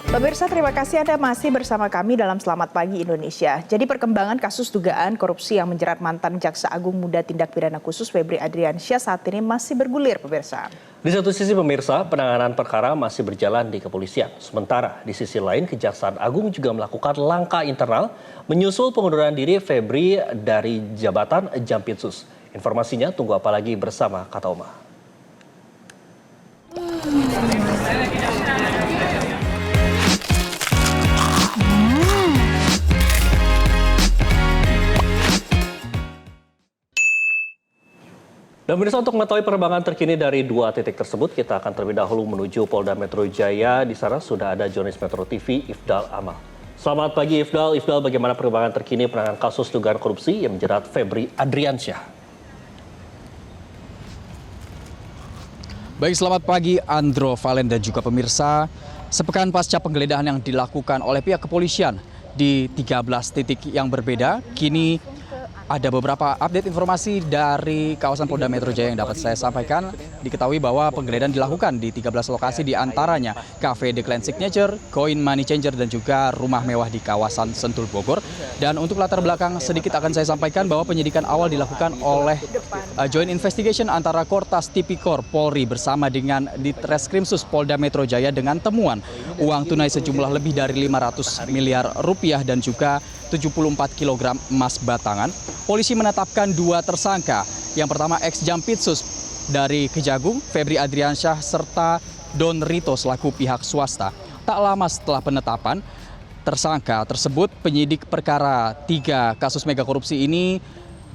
Pemirsa, terima kasih Anda masih bersama kami dalam Selamat Pagi Indonesia. Jadi perkembangan kasus dugaan korupsi yang menjerat mantan Jaksa Agung Muda Tindak Pidana Khusus Febri Adriansyah saat ini masih bergulir, pemirsa. Di satu sisi pemirsa, penanganan perkara masih berjalan di kepolisian. Sementara di sisi lain, Kejaksaan Agung juga melakukan langkah internal menyusul pengunduran diri Febri dari jabatan Jampitsus. Informasinya tunggu apa lagi bersama Kata Oma. Dan pemirsa, untuk mengetahui perkembangan terkini dari dua titik tersebut, kita akan terlebih dahulu menuju Polda Metro Jaya. Di sana sudah ada jurnalis Metro TV, Ifdal Amal. Selamat pagi Ifdal. Ifdal, bagaimana perkembangan terkini penanganan kasus dugaan korupsi yang menjerat Febri Adriansyah? Baik, selamat pagi Andro, Valen, dan juga pemirsa. Sepekan pasca penggeledahan yang dilakukan oleh pihak kepolisian di 13 titik yang berbeda, kini ada beberapa update informasi dari kawasan Polda Metro Jaya yang dapat saya sampaikan. Diketahui bahwa penggeledahan dilakukan di 13 lokasi, di antaranya Cafe The Clan Signature, Coin Money Changer, dan juga rumah mewah di kawasan Sentul Bogor. Dan untuk latar belakang sedikit akan saya sampaikan bahwa penyidikan awal dilakukan oleh Joint Investigation antara Kortas Tipikor Polri bersama dengan Ditreskrimsus Polda Metro Jaya dengan temuan uang tunai sejumlah lebih dari 500 miliar rupiah dan juga 74 kg emas batangan. Polisi menetapkan dua tersangka. Yang pertama ex-Jampitsus dari Kejagung, Febri Adriansyah, serta Don Rito selaku pihak swasta. Tak lama setelah penetapan tersangka tersebut, penyidik perkara 3 kasus mega korupsi ini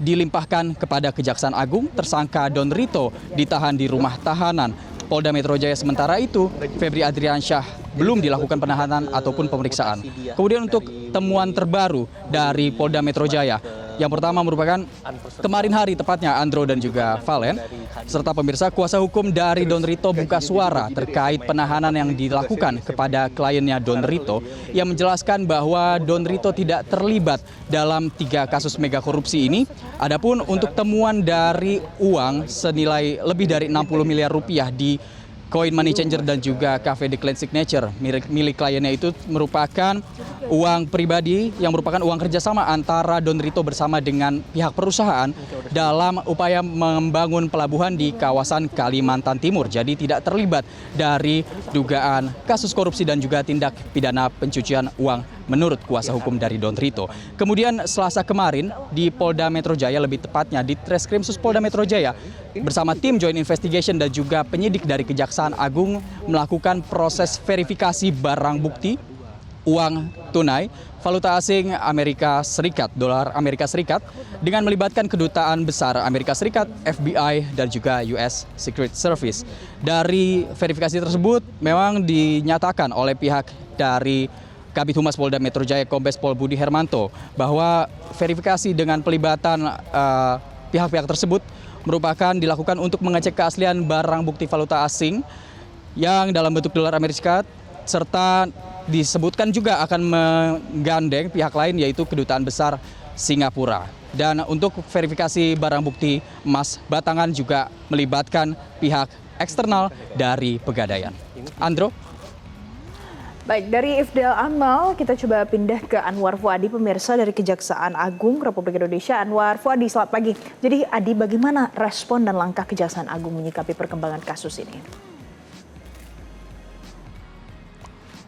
dilimpahkan kepada Kejaksaan Agung. Tersangka Don Rito ditahan di rumah tahanan Polda Metro Jaya. Sementara itu, Febri Adriansyah belum dilakukan penahanan ataupun pemeriksaan. Kemudian untuk temuan terbaru dari Polda Metro Jaya, yang pertama merupakan kemarin hari tepatnya Andro dan juga Valen, serta pemirsa, kuasa hukum dari Don Rito buka suara terkait penahanan yang dilakukan kepada kliennya Don Rito, yang menjelaskan bahwa Don Rito tidak terlibat dalam 3 kasus mega korupsi ini. Adapun untuk temuan dari uang senilai lebih dari 60 miliar rupiah di Coin Money Changer dan juga Cafe The Clan Signature milik kliennya itu merupakan uang pribadi yang merupakan uang kerjasama antara Don Rito bersama dengan pihak perusahaan dalam upaya membangun pelabuhan di kawasan Kalimantan Timur. Jadi tidak terlibat dari dugaan kasus korupsi dan juga tindak pidana pencucian uang menurut kuasa hukum dari Don Rito. Kemudian Selasa kemarin di Polda Metro Jaya, lebih tepatnya di Treskrimsus Polda Metro Jaya bersama tim Joint Investigation dan juga penyidik dari Kejaksaan Agung melakukan proses verifikasi barang bukti uang tunai valuta asing Amerika Serikat, dolar Amerika Serikat, dengan melibatkan kedutaan besar Amerika Serikat, FBI, dan juga US Secret Service. Dari verifikasi tersebut memang dinyatakan oleh pihak dari Kabid Humas Polda Metro Jaya Kombes Pol Budi Hermanto bahwa verifikasi dengan pelibatan pihak-pihak tersebut merupakan dilakukan untuk mengecek keaslian barang bukti valuta asing yang dalam bentuk dolar Amerika Serikat, serta disebutkan juga akan menggandeng pihak lain yaitu Kedutaan Besar Singapura. Dan untuk verifikasi barang bukti emas batangan juga melibatkan pihak eksternal dari Pegadaian. Andro? Baik, dari Ifdal Amal kita coba pindah ke Anwar Fuadi, pemirsa dari Kejaksaan Agung Republik Indonesia. Anwar Fuadi, selamat pagi. Jadi Adi, bagaimana respon dan langkah Kejaksaan Agung menyikapi perkembangan kasus ini?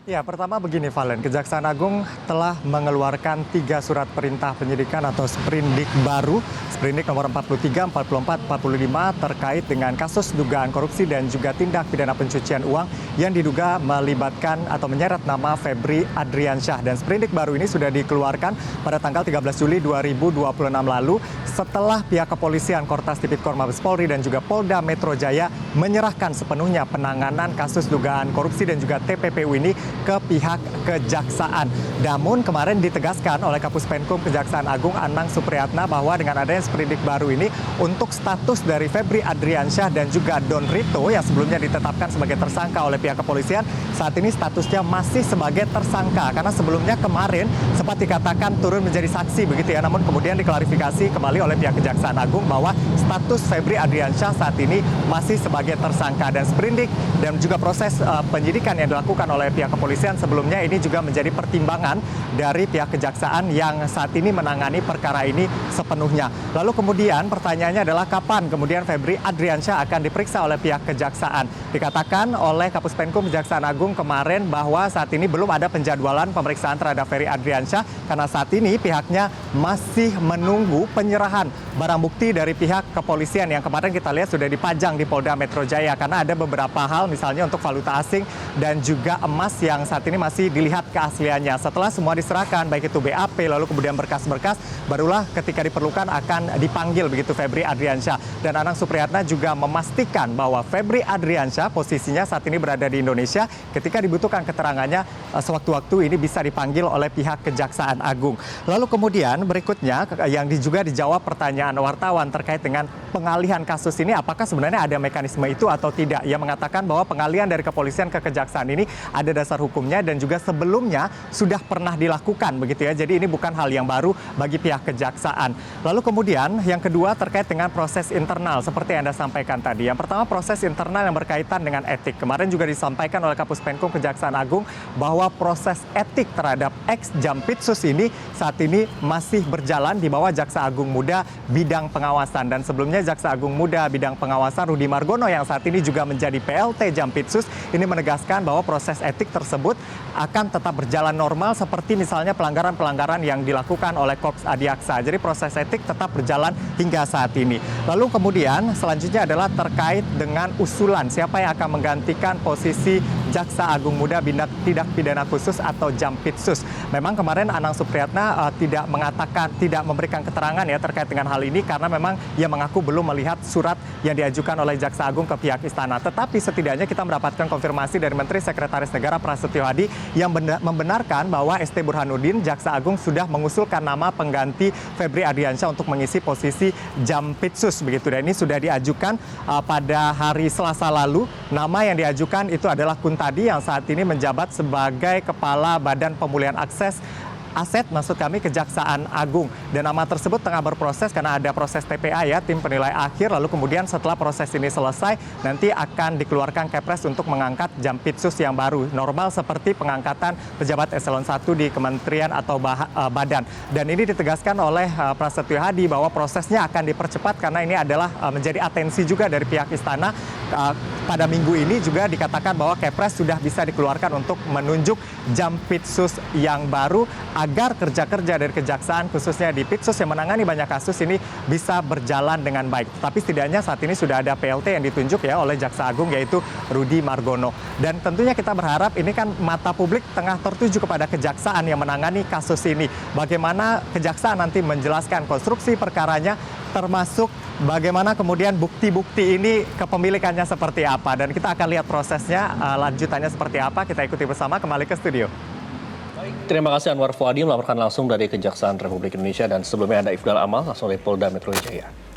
Ya, pertama begini Valen, Kejaksaan Agung telah mengeluarkan 3 surat perintah penyidikan atau sprindik baru, sprindik nomor 43, 44, 45 terkait dengan kasus dugaan korupsi dan juga tindak pidana pencucian uang yang diduga melibatkan atau menyeret nama Febri Adriansyah. Dan sprindik baru ini sudah dikeluarkan pada tanggal 13 Juli 2026 lalu setelah pihak kepolisian Kortas Tipikor Mabes Polri dan juga Polda Metro Jaya menyerahkan sepenuhnya penanganan kasus dugaan korupsi dan juga TPPU ini ke pihak kejaksaan. Namun kemarin ditegaskan oleh Kapus Penkum Kejaksaan Agung Anang Supriyatna bahwa dengan adanya sprindik baru ini untuk status dari Febri Adriansyah dan juga Don Rito yang sebelumnya ditetapkan sebagai tersangka oleh pihak kepolisian, saat ini statusnya masih sebagai tersangka karena sebelumnya kemarin sempat dikatakan turun menjadi saksi begitu ya, namun kemudian diklarifikasi kembali oleh pihak Kejaksaan Agung bahwa status Febri Adriansyah saat ini masih sebagai tersangka. Dan sprindik dan juga proses penyidikan yang dilakukan oleh pihak kepolisian sebelumnya ini juga menjadi pertimbangan dari pihak kejaksaan yang saat ini menangani perkara ini sepenuhnya. Lalu kemudian pertanyaannya adalah kapan kemudian Febri Adriansyah akan diperiksa oleh pihak kejaksaan. Dikatakan oleh Kapus Penkum Kejaksaan Agung kemarin bahwa saat ini belum ada penjadwalan pemeriksaan terhadap Ferry Adriansyah karena saat ini pihaknya masih menunggu penyerahan barang bukti dari pihak kepolisian yang kemarin kita lihat sudah dipajang di Polda Metro Jaya karena ada beberapa hal misalnya untuk valuta asing dan juga emas yang saat ini masih dilihat keasliannya. Setelah semua diserahkan baik itu BAP lalu kemudian berkas-berkas barulah ketika diperlukan akan dipanggil begitu Febri Adriansyah. Dan Anang Supriyatna juga memastikan bahwa Febri Adriansyah posisinya saat ini berada di Indonesia, ketika dibutuhkan keterangannya sewaktu-waktu ini bisa dipanggil oleh pihak Kejaksaan Agung. Lalu kemudian berikutnya yang juga dijawab pertanyaan wartawan terkait dengan pengalihan kasus ini, apakah sebenarnya ada mekanisme itu atau tidak. Ia mengatakan bahwa pengalihan dari kepolisian ke kejaksaan ini ada dasar hukumnya dan juga sebelumnya sudah pernah dilakukan begitu ya. Jadi ini bukan hal yang baru bagi pihak kejaksaan. Lalu kemudian yang kedua terkait dengan proses internal seperti yang Anda sampaikan tadi. Yang pertama proses internal yang berkaitan dengan etik. Kemarin juga disampaikan oleh Kapus Penkum Kejaksaan Agung bahwa proses etik terhadap ex Jampitsus ini saat ini masih berjalan di bawah Jaksa Agung Muda bidang pengawasan. Dan sebelumnya Jaksa Agung Muda bidang pengawasan Rudi Margono yang saat ini juga menjadi PLT Jampitsus ini menegaskan bahwa proses etik tersebut akan tetap berjalan normal seperti misalnya pelanggaran-pelanggaran yang dilakukan oleh Korps Adiaksa. Jadi proses etik tetap berjalan hingga saat ini. Lalu kemudian selanjutnya adalah terkait dengan usulan siapa yang akan menggantikan posisi Jaksa Agung Muda bidang tindak pidana khusus atau Jampitsus. Memang kemarin Anang Supriyatna tidak memberikan keterangan ya terkait dengan hal ini karena memang ia mengaku belum melihat surat yang diajukan oleh Jaksa Agung ke pihak istana. Tetapi setidaknya kita mendapatkan konfirmasi dari Menteri Sekretaris Negara Prasetyo Hadi yang membenarkan bahwa ST Burhanuddin Jaksa Agung sudah mengusulkan nama pengganti Febri Adriansyah untuk mengisi posisi Jampitsus begitu. Dan ini sudah diajukan pada hari Selasa lalu. Nama yang diajukan itu adalah Kuntadi yang saat ini menjabat sebagai Kepala Badan Pemulihan Aset maksud kami Kejaksaan Agung. Dan nama tersebut tengah berproses karena ada proses TPA ya, tim penilai akhir. Lalu kemudian setelah proses ini selesai nanti akan dikeluarkan Kepres untuk mengangkat Jampitsus yang baru. Normal seperti pengangkatan pejabat eselon 1 di kementerian atau badan. Dan ini ditegaskan oleh Prasetyo Hadi bahwa prosesnya akan dipercepat karena ini adalah menjadi atensi juga dari pihak istana. Pada minggu ini juga dikatakan bahwa Kepres sudah bisa dikeluarkan untuk menunjuk Jampitsus yang baru agar kerja-kerja dari kejaksaan khususnya di Pitsus yang menangani banyak kasus ini bisa berjalan dengan baik. Tapi setidaknya saat ini sudah ada PLT yang ditunjuk ya oleh Jaksa Agung yaitu Rudi Margono. Dan tentunya kita berharap ini kan mata publik tengah tertuju kepada kejaksaan yang menangani kasus ini. Bagaimana kejaksaan nanti menjelaskan konstruksi perkaranya termasuk bagaimana kemudian bukti-bukti ini kepemilikannya seperti apa. Dan kita akan lihat prosesnya lanjutannya seperti apa. Kita ikuti bersama kembali ke studio. Terima kasih Anwar Fuadi melaporkan langsung dari Kejaksaan Republik Indonesia dan sebelumnya ada Ifdal Amal langsung dari Polda Metro Jaya.